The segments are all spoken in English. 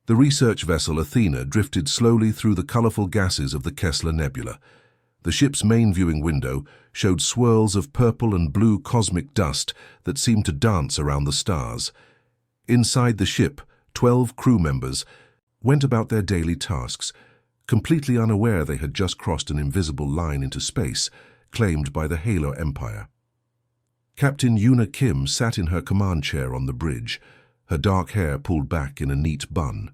The research vessel Athena drifted slowly through the colorful gases of the Kessler Nebula. The ship's main viewing window showed swirls of purple and blue cosmic dust that seemed to dance around the stars. Inside the ship, 12 crew members went about their daily tasks, completely unaware they had just crossed an invisible line into space, claimed by the Haelor Empire. Captain Yuna Kim sat in her command chair on the bridge, her dark hair pulled back in a neat bun.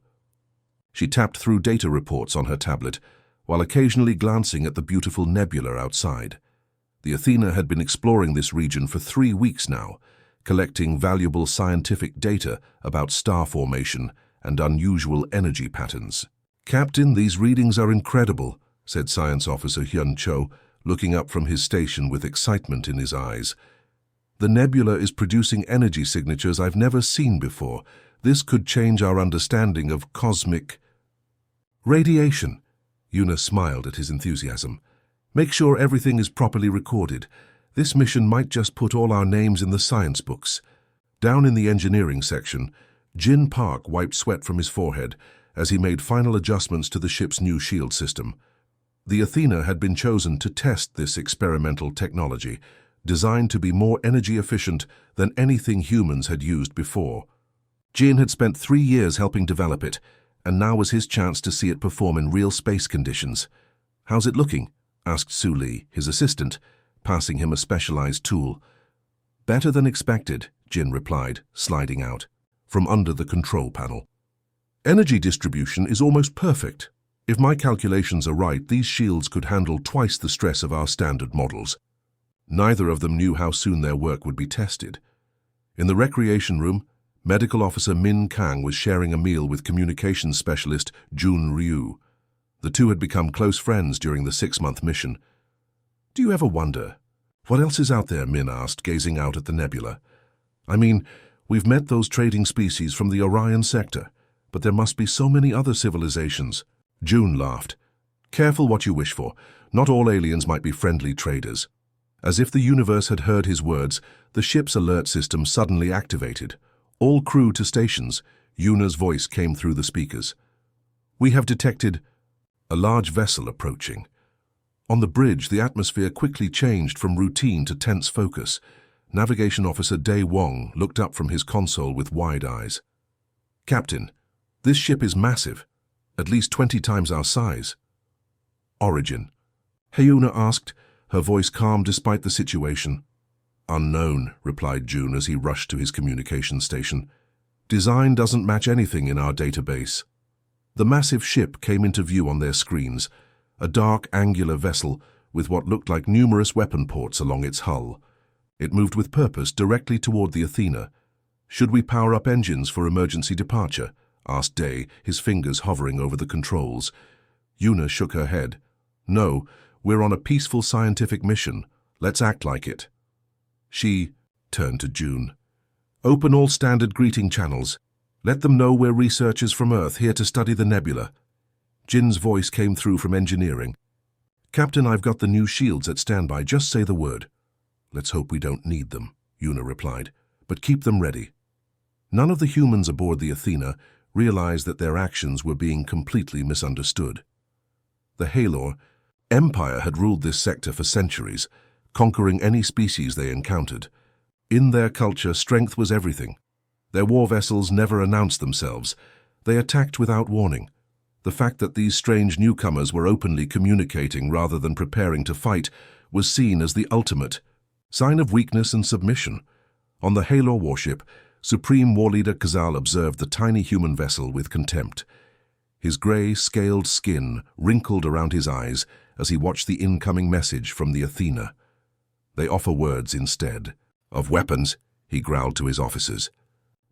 She tapped through data reports on her tablet, while occasionally glancing at the beautiful nebula outside. The Athena had been exploring this region for 3 weeks now, collecting valuable scientific data about star formation and unusual energy patterns. "Captain, these readings are incredible," said Science Officer Hyun Cho, looking up from his station with excitement in his eyes. "The nebula is producing energy signatures I've never seen before. This could change our understanding of cosmic radiation." Yuna smiled at his enthusiasm. "Make sure everything is properly recorded. This mission might just put all our names in the science books." Down in the engineering section, Jin Park wiped sweat from his forehead as he made final adjustments to the ship's new shield system. The Athena had been chosen to test this experimental technology, designed to be more energy efficient than anything humans had used before. Jin had spent 3 years helping develop it, and now was his chance to see it perform in real space conditions. "How's it looking?" asked Su Li, his assistant, passing him a specialized tool. "Better than expected," Jin replied, sliding out from under the control panel. "Energy distribution is almost perfect. If my calculations are right, these shields could handle twice the stress of our standard models." Neither of them knew how soon their work would be tested. In the recreation room, Medical Officer Min Kang was sharing a meal with communications specialist Jun Ryu. The two had become close friends during the 6-month mission. "Do you ever wonder what else is out there?" Min asked, gazing out at the nebula. "I mean, we've met those trading species from the Orion sector, but there must be so many other civilizations." June laughed. "Careful what you wish for. Not all aliens might be friendly traders." As if the universe had heard his words, the ship's alert system suddenly activated. "All crew to stations," Yuna's voice came through the speakers. "We have detected a large vessel approaching." On the bridge, the atmosphere quickly changed from routine to tense focus. Navigation Officer Dae Wong looked up from his console with wide eyes. "Captain, this ship is massive, at least 20 times our size." "Origin?" Hyuna asked, her voice calm despite the situation. "Unknown," replied June as he rushed to his communication station. "Design doesn't match anything in our database." The massive ship came into view on their screens, a dark, angular vessel with what looked like numerous weapon ports along its hull. It moved with purpose directly toward the Athena. "Should we power up engines for emergency departure?" asked Day, his fingers hovering over the controls. Yuna shook her head. "No, we're on a peaceful scientific mission. Let's act like it." She turned to June. "Open all standard greeting channels. Let them know we're researchers from Earth here to study the nebula." Jin's voice came through from engineering. "Captain, I've got the new shields at standby. Just say the word." "Let's hope we don't need them," Yuna replied, "but keep them ready." None of the humans aboard the Athena realized that their actions were being completely misunderstood. The Haelor Empire had ruled this sector for centuries, conquering any species they encountered. In their culture, strength was everything. Their war vessels never announced themselves. They attacked without warning. The fact that these strange newcomers were openly communicating rather than preparing to fight was seen as the ultimate sign of weakness and submission. On the Haelor warship, Supreme War Leader Kazal observed the tiny human vessel with contempt. His gray, scaled skin wrinkled around his eyes as he watched the incoming message from the Athena. "They offer words instead of weapons," he growled to his officers.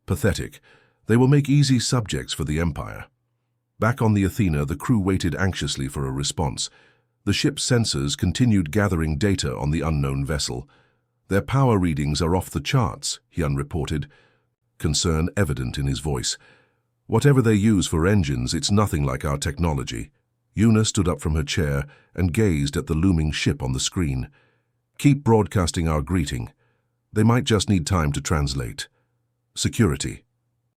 "Pathetic. They will make easy subjects for the Empire." Back on the Athena, the crew waited anxiously for a response. The ship's sensors continued gathering data on the unknown vessel. "Their power readings are off the charts," Hyun reported, concern evident in his voice. "Whatever they use for engines, it's nothing like our technology." Yuna stood up from her chair and gazed at the looming ship on the screen. "Keep broadcasting our greeting. They might just need time to translate." Security.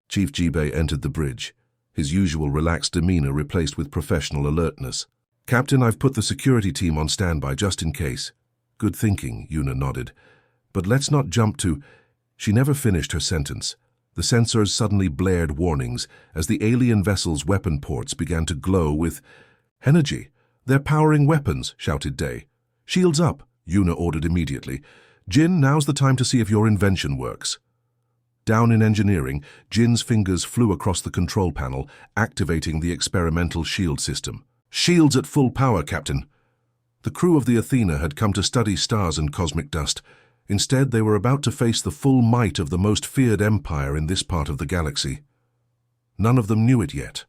Chief Jibei entered the bridge. his usual relaxed demeanor replaced with professional alertness. "Captain, I've put the security team on standby just in case." "Good thinking," Yuna nodded. "But let's not jump to—" She never finished her sentence. The sensors suddenly blared warnings as the alien vessel's weapon ports began to glow with energy. "They're powering weapons," shouted Day. "Shields up," Yuna ordered immediately. "Jin, now's the time to see if your invention works." Down in engineering, Jin's fingers flew across the control panel, activating the experimental shield system. "Shields at full power, Captain." The crew of the Athena had come to study stars and cosmic dust. Instead, they were about to face the full might of the most feared empire in this part of the galaxy. None of them knew it yet.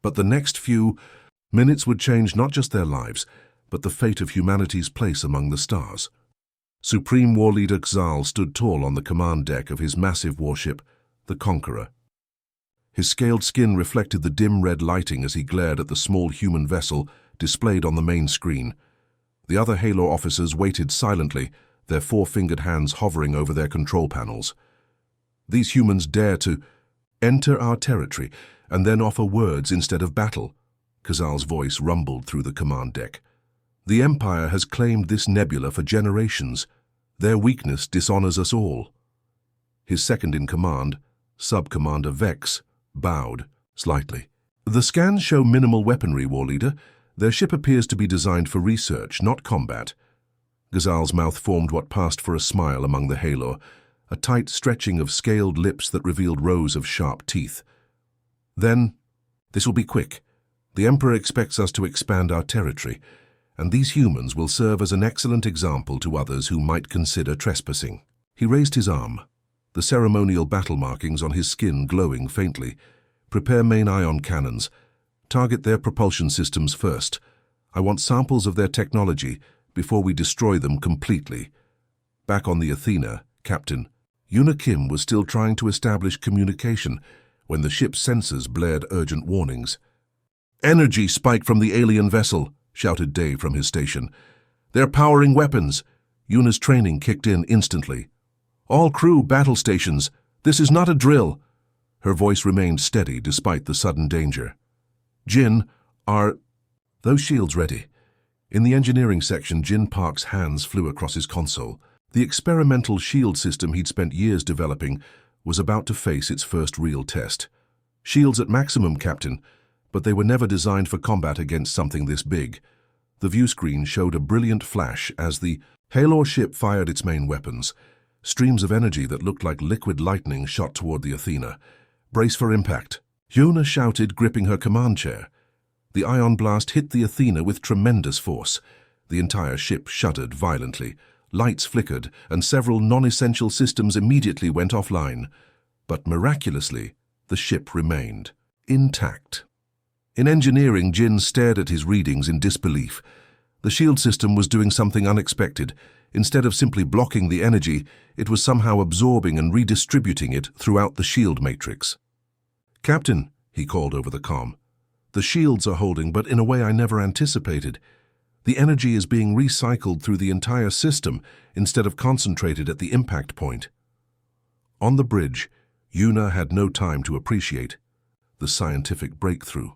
But the next few minutes would change not just their lives, but the fate of humanity's place among the stars. Supreme War Leader Xal stood tall on the command deck of his massive warship, the Conqueror. His scaled skin reflected the dim red lighting as he glared at the small human vessel displayed on the main screen. The other Haelor officers waited silently, their four-fingered hands hovering over their control panels. "These humans dare to enter our territory and then offer words instead of battle," Xal's voice rumbled through the command deck. "The Empire has claimed this nebula for generations. Their weakness dishonors us all." His second-in-command, Sub-Commander Vex, bowed slightly. "The scans show minimal weaponry, War Leader. Their ship appears to be designed for research, not combat." Xal's mouth formed what passed for a smile among the Haelor, a tight stretching of scaled lips that revealed rows of sharp teeth. "Then, this will be quick. The Emperor expects us to expand our territory, and these humans will serve as an excellent example to others who might consider trespassing." He raised his arm, the ceremonial battle markings on his skin glowing faintly. "Prepare main ion cannons. Target their propulsion systems first. I want samples of their technology before we destroy them completely." Back on the Athena, Captain Yuna Kim was still trying to establish communication when the ship's sensors blared urgent warnings. "Energy spike from the alien vessel," shouted Dave from his station. "They're powering weapons." Yuna's training kicked in instantly. "All crew, battle stations. This is not a drill." Her voice remained steady despite the sudden danger. "Jin, are those shields ready?" In the engineering section, Jin Park's hands flew across his console. The experimental shield system he'd spent years developing was about to face its first real test. "Shields at maximum, Captain, but they were never designed for combat against something this big." The view screen showed a brilliant flash as the Haelor ship fired its main weapons. Streams of energy that looked like liquid lightning shot toward the Athena. "Brace for impact." Yuna shouted, gripping her command chair. The ion blast hit the Athena with tremendous force. The entire ship shuddered violently. Lights flickered, and several non-essential systems immediately went offline. But miraculously, the ship remained intact. In engineering, Jin stared at his readings in disbelief. The shield system was doing something unexpected. Instead of simply blocking the energy, it was somehow absorbing and redistributing it throughout the shield matrix. "Captain," he called over the comm, "the shields are holding, but in a way I never anticipated. The energy is being recycled through the entire system instead of concentrated at the impact point." On the bridge, Yuna had no time to appreciate the scientific breakthrough.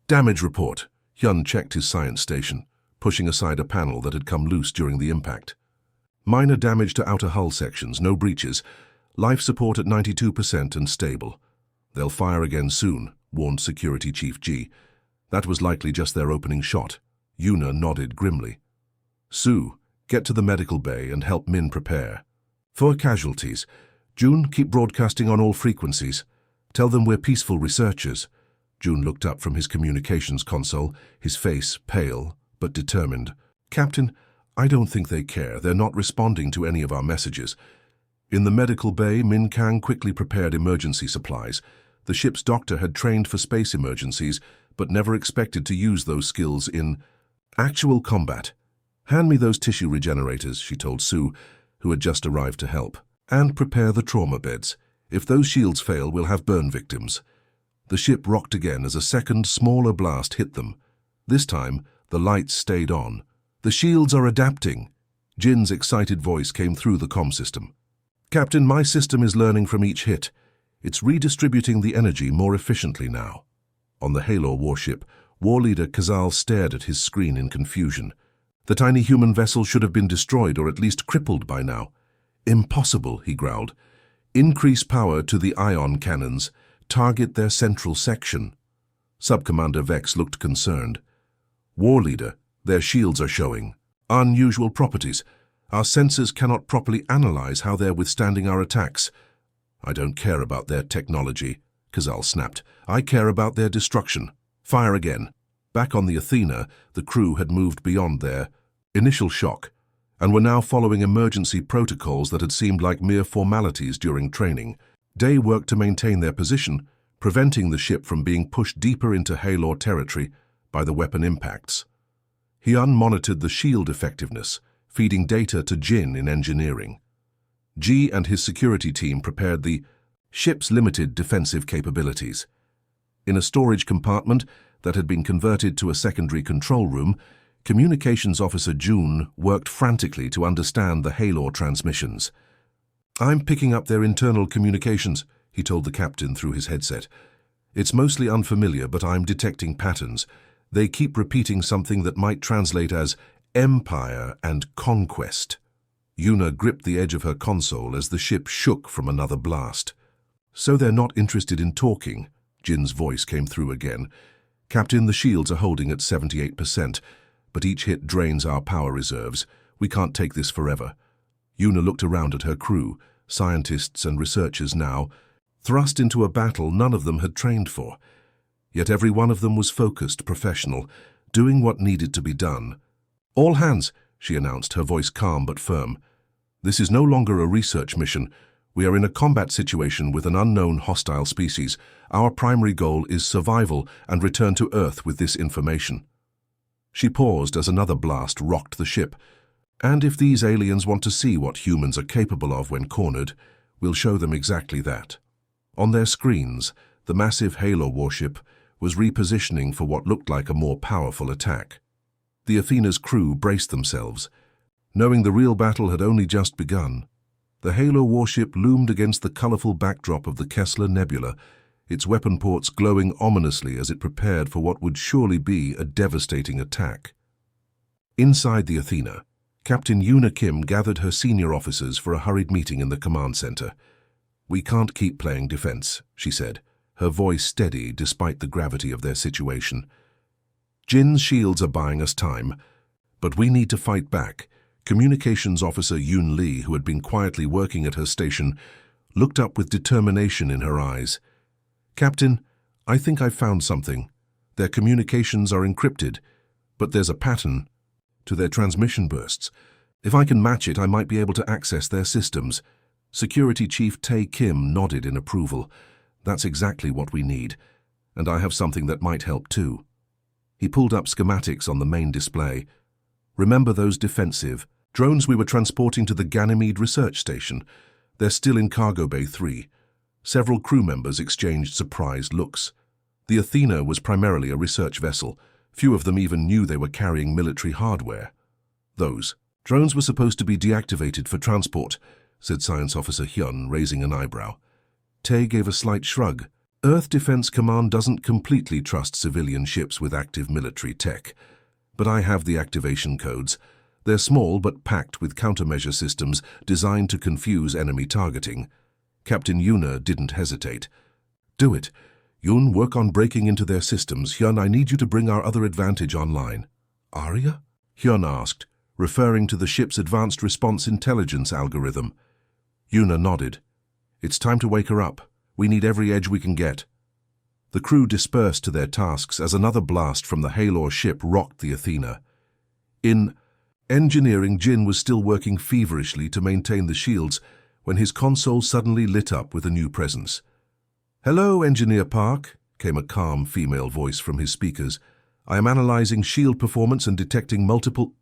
"Damage report." Hyun checked his science station, pushing aside a panel that had come loose during the impact. "Minor damage to outer hull sections, no breaches. Life support at 92% and stable. They'll fire again soon," warned Security Chief G. That was likely just their opening shot. Yuna nodded grimly. "Sue, get to the medical bay and help Min prepare. For casualties, June, keep broadcasting on all frequencies. Tell them we're peaceful researchers." June looked up from his communications console, his face pale but determined. "Captain, I don't think they care. They're not responding to any of our messages." In the medical bay, Min Kang quickly prepared emergency supplies. The ship's doctor had trained for space emergencies, but never expected to use those skills in actual combat. "Hand me those tissue regenerators," she told Sue, who had just arrived to help. "And prepare the trauma beds. If those shields fail, we'll have burn victims." The ship rocked again as a second, smaller blast hit them. This time, the lights stayed on. "The shields are adapting." Jin's excited voice came through the comm system. "Captain, my system is learning from each hit. It's redistributing the energy more efficiently now. On the Haelor warship, war leader Kazal stared at his screen in confusion. The tiny human vessel should have been destroyed or at least crippled by now. Impossible, he growled. Increase power to the ion cannons. Target their central section. Subcommander Vex looked concerned. War leader, their shields are showing unusual properties. Our sensors cannot properly analyze how they're withstanding our attacks. I don't care about their technology, Kazal snapped. I care about their destruction. Fire again. Back on the Athena, the crew had moved beyond their initial shock and were now following emergency protocols that had seemed like mere formalities during training. Day worked to maintain their position, preventing the ship from being pushed deeper into Haelor territory by the weapon impacts. Hyun monitored the shield effectiveness, feeding data to Jin in engineering. G and his security team prepared the ship's limited defensive capabilities. In a storage compartment that had been converted to a secondary control room, Communications Officer June worked frantically to understand the Haelor transmissions. I'm picking up their internal communications, he told the captain through his headset. It's mostly unfamiliar, but I'm detecting patterns. They keep repeating something that might translate as empire and conquest. Yuna gripped the edge of her console as the ship shook from another blast. So they're not interested in talking, Jin's voice came through again. Captain, the shields are holding at 78%, but each hit drains our power reserves. We can't take this forever. Yuna looked around at her crew, scientists and researchers now, thrust into a battle none of them had trained for. Yet every one of them was focused, professional, doing what needed to be done. All hands, she announced, her voice calm but firm. This is no longer a research mission. We are in a combat situation with an unknown hostile species. Our primary goal is survival and return to Earth with this information. She paused as another blast rocked the ship. And if these aliens want to see what humans are capable of when cornered, we'll show them exactly that. On their screens, the massive Haelor warship was repositioning for what looked like a more powerful attack. The Athena's crew braced themselves, knowing the real battle had only just begun. The Haelor warship loomed against the colorful backdrop of the Kessler Nebula, its weapon ports glowing ominously as it prepared for what would surely be a devastating attack. Inside the Athena, Captain Yuna Kim gathered her senior officers for a hurried meeting in the command center. We can't keep playing defense, she said, her voice steady despite the gravity of their situation. Jin's shields are buying us time, but we need to fight back. Communications Officer Yoon Lee, who had been quietly working at her station, looked up with determination in her eyes. Captain, I think I've found something. Their communications are encrypted, but there's a pattern to their transmission bursts. If I can match it, I might be able to access their systems. Security Chief Tae Kim nodded in approval. That's exactly what we need, and I have something that might help too. He pulled up schematics on the main display. Remember those defensive drones we were transporting to the Ganymede research station? They're still in Cargo Bay 3. Several crew members exchanged surprised looks. The Athena was primarily a research vessel. Few of them even knew they were carrying military hardware. Those drones were supposed to be deactivated for transport, said Science Officer Hyun, raising an eyebrow. Tae gave a slight shrug. Earth Defense Command doesn't completely trust civilian ships with active military tech. But I have the activation codes. They're small but packed with countermeasure systems designed to confuse enemy targeting. Captain Yuna didn't hesitate. Do it. Yun, work on breaking into their systems. Hyun, I need you to bring our other advantage online. Arya? Hyun asked, referring to the ship's advanced response intelligence algorithm. Yuna nodded. It's time to wake her up. We need every edge we can get. The crew dispersed to their tasks as another blast from the Haelor ship rocked the Athena. In engineering, Jin was still working feverishly to maintain the shields when his console suddenly lit up with a new presence. Hello, Engineer Park, came a calm female voice from his speakers. I am analyzing shield performance and detecting multiple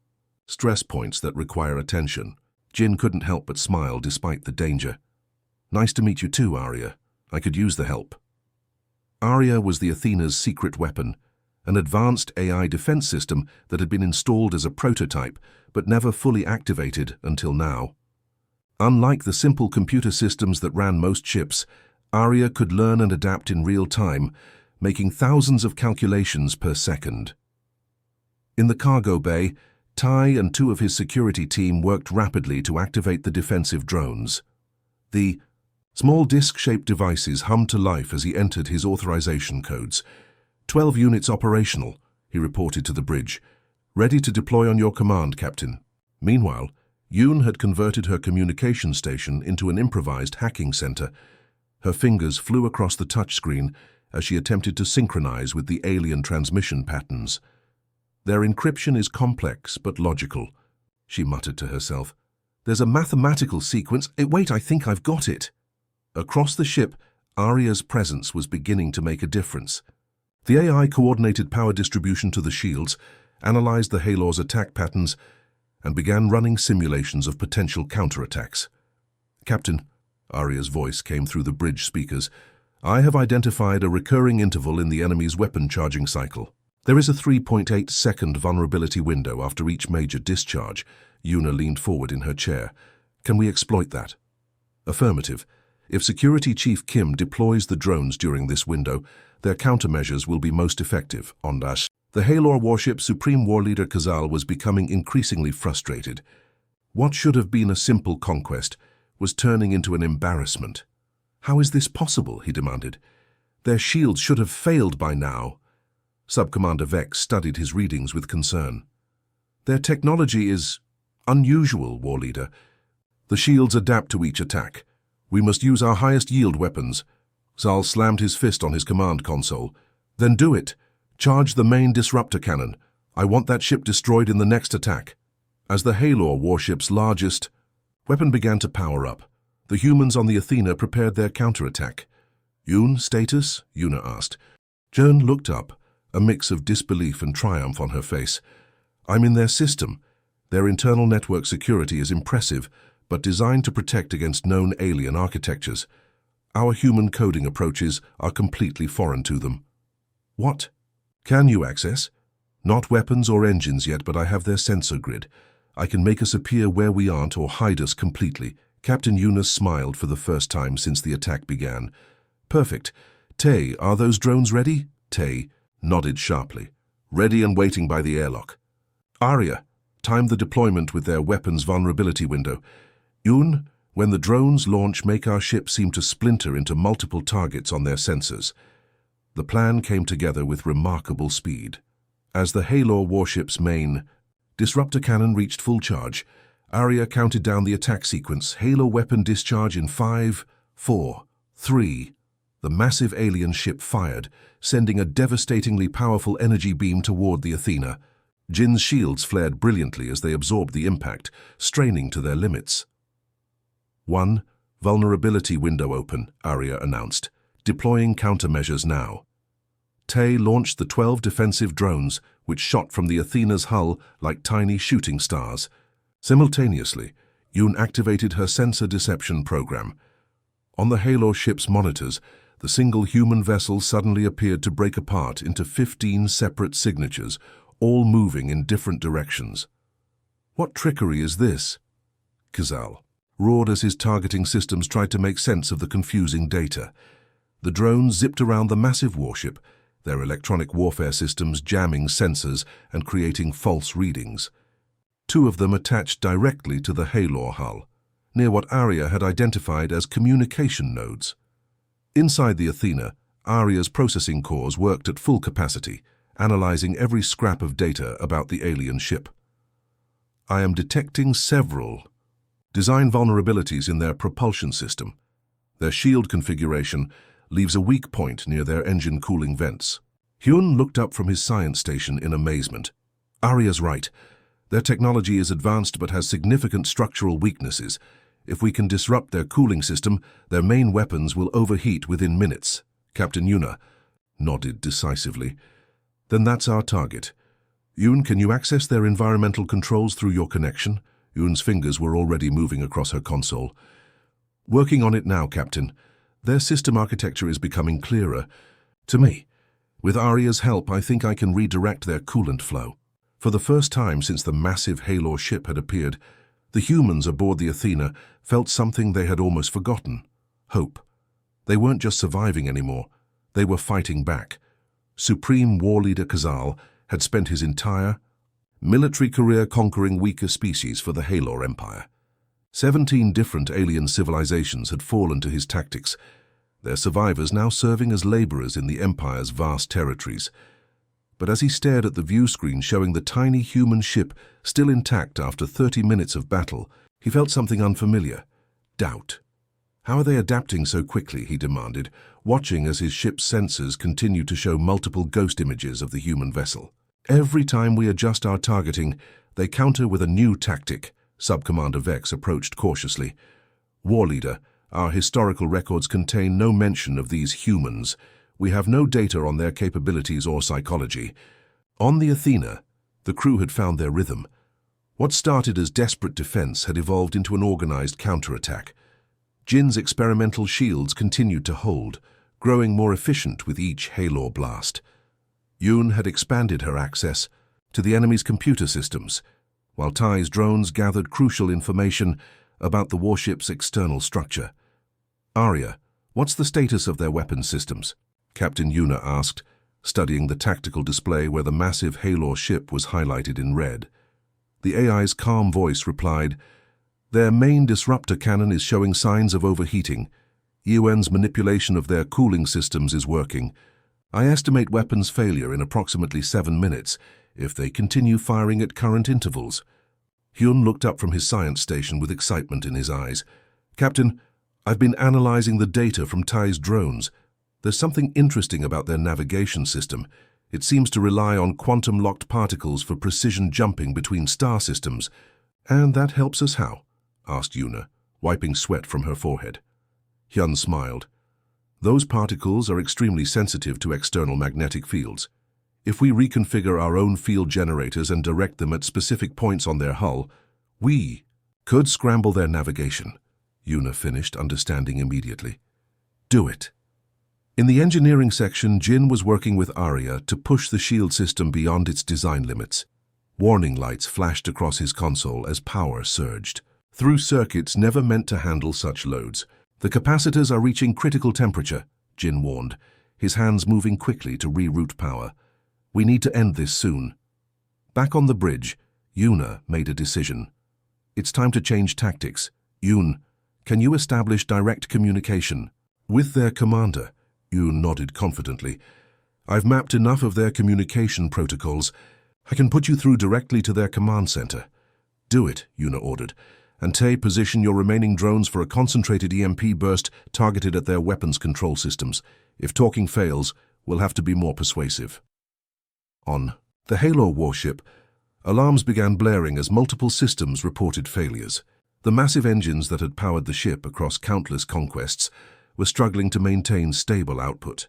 stress points that require attention. Jin couldn't help but smile despite the danger. Nice to meet you too, Arya. I could use the help. Arya was the Athena's secret weapon, an advanced AI defense system that had been installed as a prototype but never fully activated until now. Unlike the simple computer systems that ran most ships, Arya could learn and adapt in real time, making thousands of calculations per second. In the cargo bay, Ty and two of his security team worked rapidly to activate the defensive drones. The small disc-shaped devices hummed to life as he entered his authorization codes. 12 units operational, he reported to the bridge. Ready to deploy on your command, Captain. Meanwhile, Yoon had converted her communication station into an improvised hacking center. Her fingers flew across the touchscreen as she attempted to synchronize with the alien transmission patterns. Their encryption is complex but logical, she muttered to herself. There's a mathematical sequence. Wait, I think I've got it. Across the ship, Arya's presence was beginning to make a difference. The AI coordinated power distribution to the shields, analyzed the Haelor's attack patterns, and began running simulations of potential counterattacks. Captain, Arya's voice came through the bridge speakers, I have identified a recurring interval in the enemy's weapon charging cycle. There is a 3.8-second vulnerability window after each major discharge. Yuna leaned forward in her chair. Can we exploit that? Affirmative. If Security Chief Kim deploys the drones during this window, their countermeasures will be most effective. Ondash. The Haelor warship's Supreme War Leader Kazal was becoming increasingly frustrated. What should have been a simple conquest was turning into an embarrassment. How is this possible? He demanded. Their shields should have failed by now. Subcommander Vex studied his readings with concern. Their technology is unusual, War Leader. The shields adapt to each attack. We must use our highest yield weapons. Zal slammed his fist on his command console. Then do it. Charge the main disruptor cannon. I want that ship destroyed in the next attack. As the Haelor warship's largest weapon began to power up, the humans on the Athena prepared their counterattack. Yoon, status? Yuna asked. Jern looked up, a mix of disbelief and triumph on her face. I'm in their system. Their internal network security is impressive, but designed to protect against known alien architectures. Our human coding approaches are completely foreign to them. What? Can you access? Not weapons or engines yet, but I have their sensor grid. I can make us appear where we aren't or hide us completely. Captain Yunus smiled for the first time since the attack began. Perfect. Tay, are those drones ready? Tay nodded sharply. Ready and waiting by the airlock. Arya, time the deployment with their weapons vulnerability window. Yoon, when the drones launch, make our ship seem to splinter into multiple targets on their sensors. The plan came together with remarkable speed. As the Haelor warship's main disruptor cannon reached full charge, Arya counted down the attack sequence. Haelor weapon discharge in 5, 4, 3. The massive alien ship fired, sending a devastatingly powerful energy beam toward the Athena. Jin's shields flared brilliantly as they absorbed the impact, straining to their limits. 1. Vulnerability window open, Arya announced. Deploying countermeasures now. Tay launched the 12 defensive drones, which shot from the Athena's hull like tiny shooting stars. Simultaneously, Yoon activated her sensor deception program. On the Haelor ship's monitors, the single human vessel suddenly appeared to break apart into 15 separate signatures, all moving in different directions. What trickery is this? Kazal roared as his targeting systems tried to make sense of the confusing data. The drones zipped around the massive warship, their electronic warfare systems jamming sensors and creating false readings. 2 of them attached directly to the Haelor hull, near what Arya had identified as communication nodes. Inside the Athena, Arya's processing cores worked at full capacity, analyzing every scrap of data about the alien ship. I am detecting several design vulnerabilities in their propulsion system. Their shield configuration leaves a weak point near their engine cooling vents. Hyun looked up from his science station in amazement. Arya's right. Their technology is advanced but has significant structural weaknesses. If we can disrupt their cooling system, their main weapons will overheat within minutes. Captain Yuna nodded decisively. Then that's our target. Yoon, can you access their environmental controls through your connection? Yoon's fingers were already moving across her console. Working on it now, Captain. Their system architecture is becoming clearer. To me, with Arya's help, I think I can redirect their coolant flow. For the first time since the massive Haelor ship had appeared, the humans aboard the Athena felt something they had almost forgotten: hope. They weren't just surviving anymore, they were fighting back. Supreme War Leader Kazal had spent his entire military career conquering weaker species for the Haelor Empire. 17 different alien civilizations had fallen to his tactics, their survivors now serving as laborers in the Empire's vast territories. But as he stared at the view screen showing the tiny human ship still intact after 30 minutes of battle, he felt something unfamiliar: doubt. How are they adapting so quickly, he demanded, watching as his ship's sensors continued to show multiple ghost images of the human vessel. Every time we adjust our targeting, they counter with a new tactic, Sub-Commander Vex approached cautiously. War Leader, our historical records contain no mention of these humans. We have no data on their capabilities or psychology. On the Athena, the crew had found their rhythm. What started as desperate defense had evolved into an organized counterattack. Jin's experimental shields continued to hold, growing more efficient with each Haelor blast. Yoon had expanded her access to the enemy's computer systems, while Ty's drones gathered crucial information about the warship's external structure. Arya, what's the status of their weapons systems? Captain Yuna asked, studying the tactical display where the massive Haelor ship was highlighted in red. The AI's calm voice replied, "Their main disruptor cannon is showing signs of overheating. Yuan's manipulation of their cooling systems is working. I estimate weapons failure in approximately 7 minutes if they continue firing at current intervals." Hyun looked up from his science station with excitement in his eyes. "Captain, I've been analyzing the data from Ty's drones. There's something interesting about their navigation system. It seems to rely on quantum-locked particles for precision jumping between star systems. And that helps us how?" asked Yuna, wiping sweat from her forehead. Hyun smiled. "Those particles are extremely sensitive to external magnetic fields. If we reconfigure our own field generators and direct them at specific points on their hull, we could scramble their navigation," Yuna finished, understanding immediately. "Do it." In the engineering section, Jin was working with Arya to push the shield system beyond its design limits. Warning lights flashed across his console as power surged. Through circuits never meant to handle such loads. "The capacitors are reaching critical temperature," Jin warned, his hands moving quickly to reroute power. "We need to end this soon." Back on the bridge, Yuna made a decision. "It's time to change tactics. Yoon, can you establish direct communication with their commander?" Yoon nodded confidently. "I've mapped enough of their communication protocols. I can put you through directly to their command center." "Do it," Yuna ordered. "And Tay, position your remaining drones for a concentrated EMP burst targeted at their weapons control systems. If talking fails, we'll have to be more persuasive." On the Haelor warship, alarms began blaring as multiple systems reported failures. The massive engines that had powered the ship across countless conquests were struggling to maintain stable output.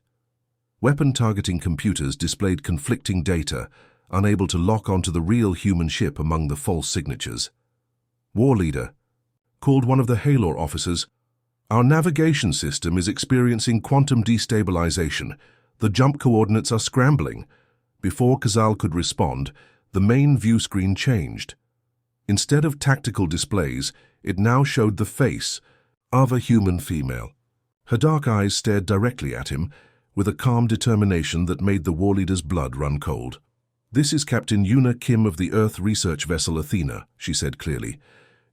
Weapon targeting computers displayed conflicting data, unable to lock onto the real human ship among the false signatures. War Leader called one of the Haelor officers. "Our navigation system is experiencing quantum destabilization. The jump coordinates are scrambling." Before Kazal could respond, the main view screen changed. Instead of tactical displays, it now showed the face of a human female. Her dark eyes stared directly at him, with a calm determination that made the war leader's blood run cold. "This is Captain Yuna Kim of the Earth research vessel Athena," she said clearly.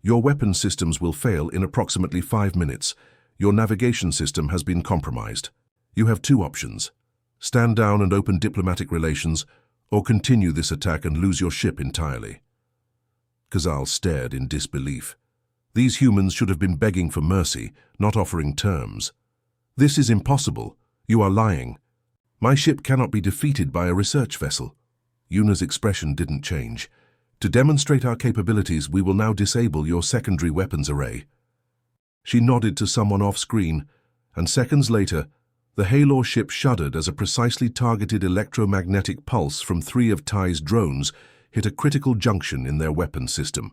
"Your weapon systems will fail in approximately 5 minutes. Your navigation system has been compromised. You have 2 options. Stand down and open diplomatic relations, or continue this attack and lose your ship entirely." Kazal stared in disbelief. These humans should have been begging for mercy, not offering terms. "This is impossible. You are lying. My ship cannot be defeated by a research vessel." Yuna's expression didn't change. "To demonstrate our capabilities, we will now disable your secondary weapons array." She nodded to someone off-screen, and seconds later, the Haelor ship shuddered as a precisely targeted electromagnetic pulse from 3 of Ty's drones hit a critical junction in their weapons system.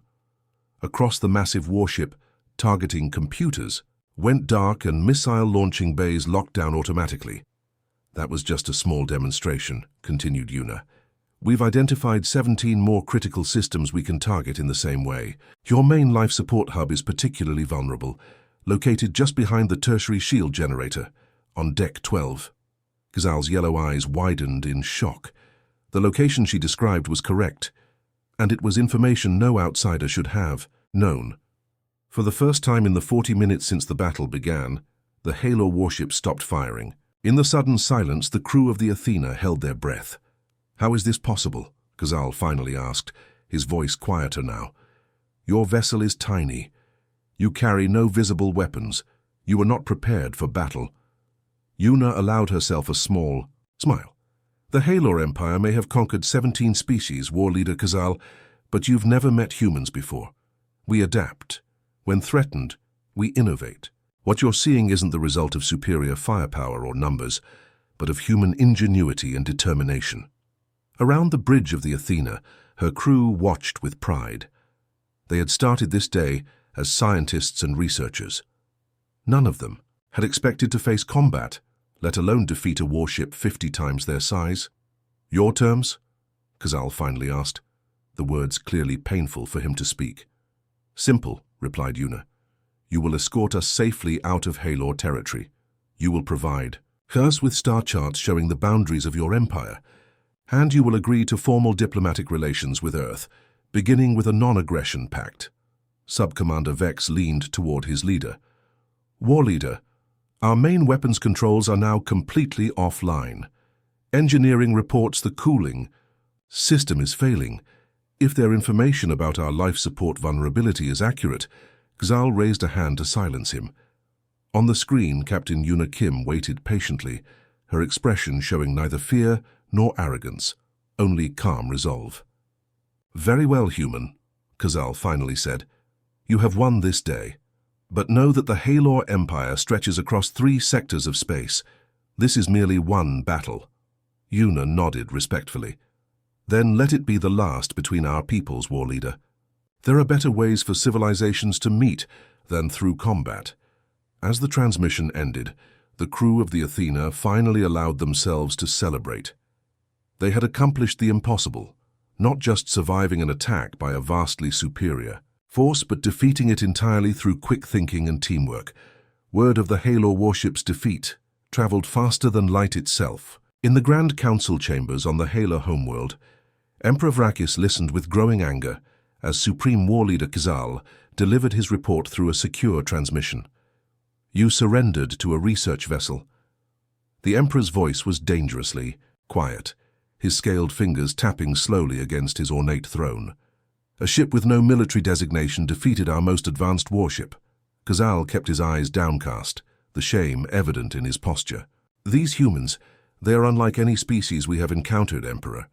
Across the massive warship, targeting computers, went dark and missile launching bays locked down automatically. "That was just a small demonstration," continued Yuna. "We've identified 17 more critical systems we can target in the same way. Your main life support hub is particularly vulnerable. located just behind the tertiary shield generator, on Deck 12. Ghazal's yellow eyes widened in shock. The location she described was correct, and it was information no outsider should have known. For the first time in the 40 minutes since the battle began, the Haelor warship stopped firing. In the sudden silence, the crew of the Athena held their breath. "How is this possible?" Ghazal finally asked, his voice quieter now. "Your vessel is tiny. You carry no visible weapons. You were not prepared for battle." Yuna allowed herself a small smile. "The Haelor Empire may have conquered 17 species, war leader Ghazal, but you've never met humans before. We adapt. When threatened, we innovate. What you're seeing isn't the result of superior firepower or numbers, but of human ingenuity and determination." Around the bridge of the Athena, her crew watched with pride. They had started this day as scientists and researchers. None of them had expected to face combat, let alone defeat a warship 50 times their size. "Your terms?" Ghazal finally asked, the words clearly painful for him to speak. "Simple," replied Yuna. "You will escort us safely out of Haelor territory. You will provide us with star charts showing the boundaries of your empire, and you will agree to formal diplomatic relations with Earth, beginning with a non-aggression pact." Sub-Commander Vex leaned toward his leader. "War leader, our main weapons controls are now completely offline. Engineering reports the cooling system is failing. If their information about our life support vulnerability is accurate," Ghazal raised a hand to silence him. On the screen, Captain Yuna Kim waited patiently, her expression showing neither fear nor arrogance, only calm resolve. "Very well, human," Ghazal finally said. "You have won this day. But know that the Haelor Empire stretches across 3 sectors of space. This is merely one battle." Yuna nodded respectfully. "Then let it be the last between our peoples, war leader. There are better ways for civilizations to meet than through combat." As the transmission ended, the crew of the Athena finally allowed themselves to celebrate. They had accomplished the impossible, not just surviving an attack by a vastly superior force, but defeating it entirely through quick thinking and teamwork. Word of the Haelor warship's defeat traveled faster than light itself. In the Grand Council chambers on the Haelor homeworld, Emperor Vrakis listened with growing anger as Supreme War Leader Ghazal delivered his report through a secure transmission. "You surrendered to a research vessel." The Emperor's voice was dangerously quiet, his scaled fingers tapping slowly against his ornate throne. "A ship with no military designation defeated our most advanced warship." Ghazal kept his eyes downcast, the shame evident in his posture. "These humans, they are unlike any species we have encountered, Emperor.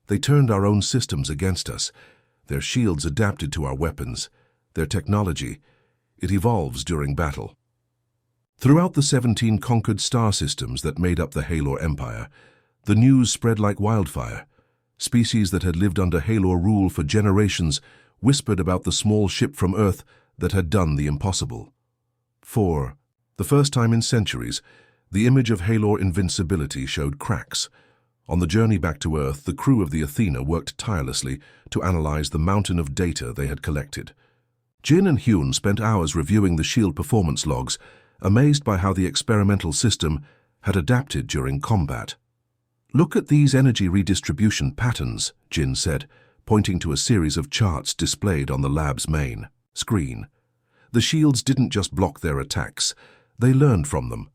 They turned our own systems against us. Their shields adapted to our weapons. Their technology, it evolves during battle." Throughout the 17 conquered star systems that made up the Haelor Empire, the news spread like wildfire. Species that had lived under Haelor rule for generations whispered about the small ship from Earth that had done the impossible. For the first time in centuries, the image of Haelor invincibility showed cracks. On the journey back to Earth, the crew of the Athena worked tirelessly to analyze the mountain of data they had collected. Jin and Hyun spent hours reviewing the shield performance logs, amazed by how the experimental system had adapted during combat. "Look at these energy redistribution patterns," Jin said, pointing to a series of charts displayed on the lab's main screen. "The shields didn't just block their attacks, they learned from them.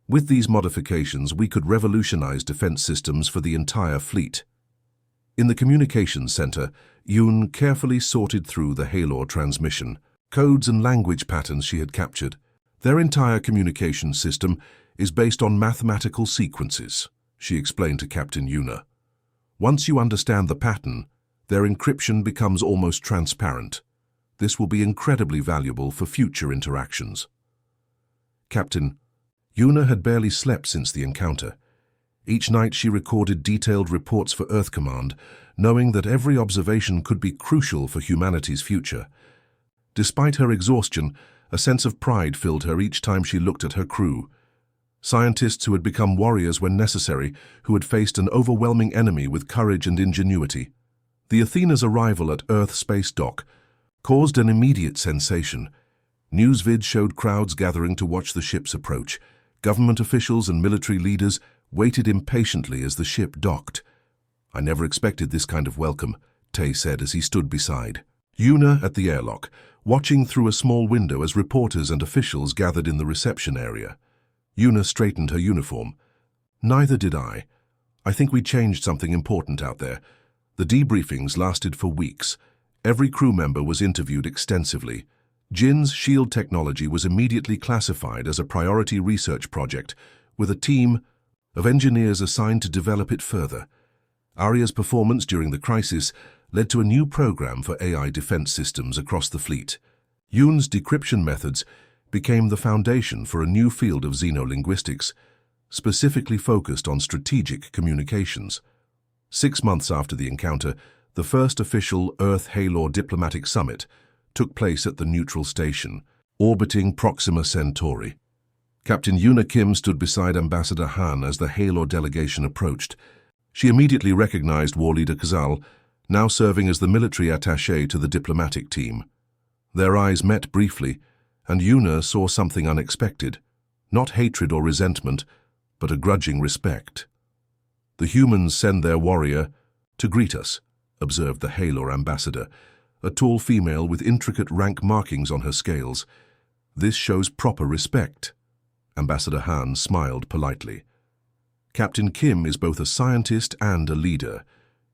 With these modifications, we could revolutionize defense systems for the entire fleet." In the communications center, Yoon carefully sorted through the Haelor transmission, codes and language patterns she had captured. "Their entire communication system is based on mathematical sequences," she explained to Captain Yuna. "Once you understand the pattern, their encryption becomes almost transparent. This will be incredibly valuable for future interactions." "Captain, Yuna had barely slept since the encounter. Each night she recorded detailed reports for Earth Command, knowing that every observation could be crucial for humanity's future. Despite her exhaustion, a sense of pride filled her each time she looked at her crew. Scientists who had become warriors when necessary, who had faced an overwhelming enemy with courage and ingenuity. The Athena's arrival at Earth Space Dock caused an immediate sensation. News vids showed crowds gathering to watch the ship's approach. Government officials and military leaders waited impatiently as the ship docked. "I never expected this kind of welcome," Tay said as he stood beside Yuna at the airlock, watching through a small window as reporters and officials gathered in the reception area. Yuna straightened her uniform. "Neither did I. I think we changed something important out there." The debriefings lasted for weeks. Every crew member was interviewed extensively. Jin's shield technology was immediately classified as a priority research project, with a team of engineers assigned to develop it further. Arya's performance during the crisis led to a new program for AI defense systems across the fleet. Yoon's decryption methods became the foundation for a new field of xenolinguistics, specifically focused on strategic communications. 6 months after the encounter, the first official Earth-Haelor diplomatic summit took place at the neutral station, orbiting Proxima Centauri. Captain Yuna Kim stood beside Ambassador Han as the Haelor delegation approached. She immediately recognized War Leader Kazal, now serving as the military attaché to the diplomatic team. Their eyes met briefly, and Yuna saw something unexpected. Not hatred or resentment, but a grudging respect. "The humans send their warrior to greet us," observed the Haelor ambassador, a tall female with intricate rank markings on her scales. "This shows proper respect." Ambassador Han smiled politely. "Captain Kim is both a scientist and a leader.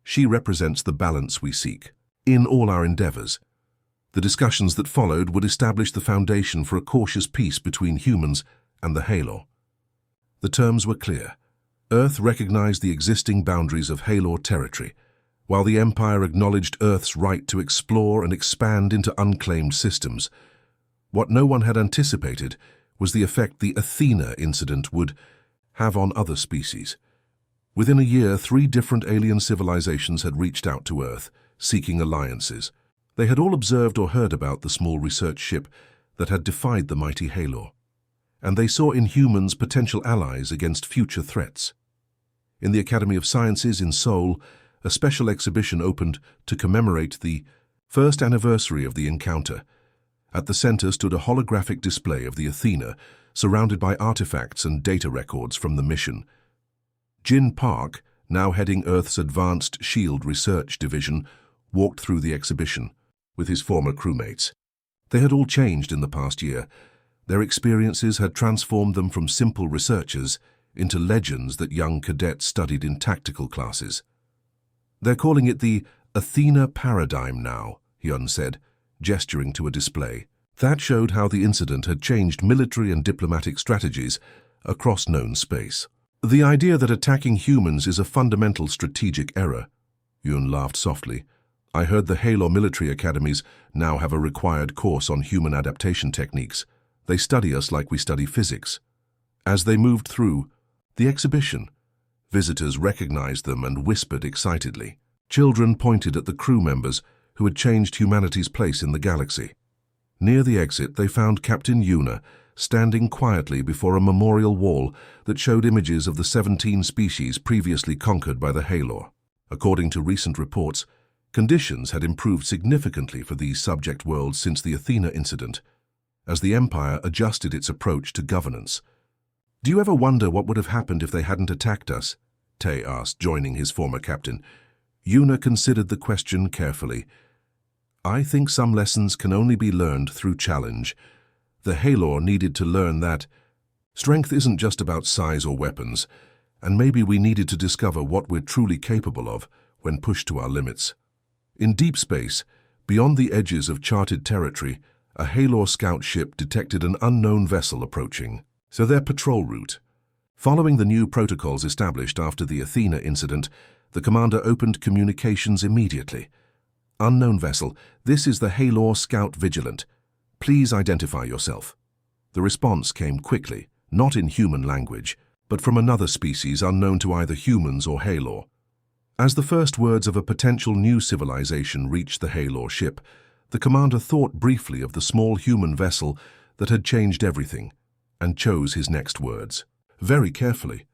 She represents the balance we seek in all our endeavors." The discussions that followed would establish the foundation for a cautious peace between humans and the Haelor. The terms were clear. Earth recognized the existing boundaries of Haelor territory, while the Empire acknowledged Earth's right to explore and expand into unclaimed systems. What no one had anticipated was the effect the Athena incident would have on other species. Within a year, 3 different alien civilizations had reached out to Earth, seeking alliances. They had all observed or heard about the small research ship that had defied the mighty Haelor, and they saw in humans potential allies against future threats. In the Academy of Sciences in Seoul, a special exhibition opened to commemorate the first anniversary of the encounter. At the center stood a holographic display of the Athena, surrounded by artifacts and data records from the mission. Jin Park, now heading Earth's Advanced Shield Research Division, walked through the exhibition with his former crewmates. They had all changed in the past year. Their experiences had transformed them from simple researchers into legends that young cadets studied in tactical classes. "They're calling it the Athena Paradigm now," Hyun said, gesturing to a display. That showed how the incident had changed military and diplomatic strategies across known space. "The idea that attacking humans is a fundamental strategic error," Yoon laughed softly. "I heard the Haelor military academies now have a required course on human adaptation techniques. They study us like we study physics." As they moved through the exhibition, visitors recognized them and whispered excitedly. Children pointed at the crew members who had changed humanity's place in the galaxy. Near the exit, they found Captain Yuna standing quietly before a memorial wall that showed images of the 17 species previously conquered by the Haelor. According to recent reports, conditions had improved significantly for these subject worlds since the Athena incident, as the Empire adjusted its approach to governance. "Do you ever wonder what would have happened if they hadn't attacked us?" Tay asked, joining his former captain. Yuna considered the question carefully. "I think some lessons can only be learned through challenge. The Haelor needed to learn that strength isn't just about size or weapons, and maybe we needed to discover what we're truly capable of when pushed to our limits." In deep space, beyond the edges of charted territory, a Haelor scout ship detected an unknown vessel approaching. So their patrol route. Following the new protocols established after the Athena incident, the commander opened communications immediately. "Unknown vessel, this is the Haelor Scout Vigilant. Please identify yourself." The response came quickly, not in human language, but from another species unknown to either humans or Haelor. As the first words of a potential new civilization reached the Haelor ship, the commander thought briefly of the small human vessel that had changed everything, and chose his next words. Very carefully,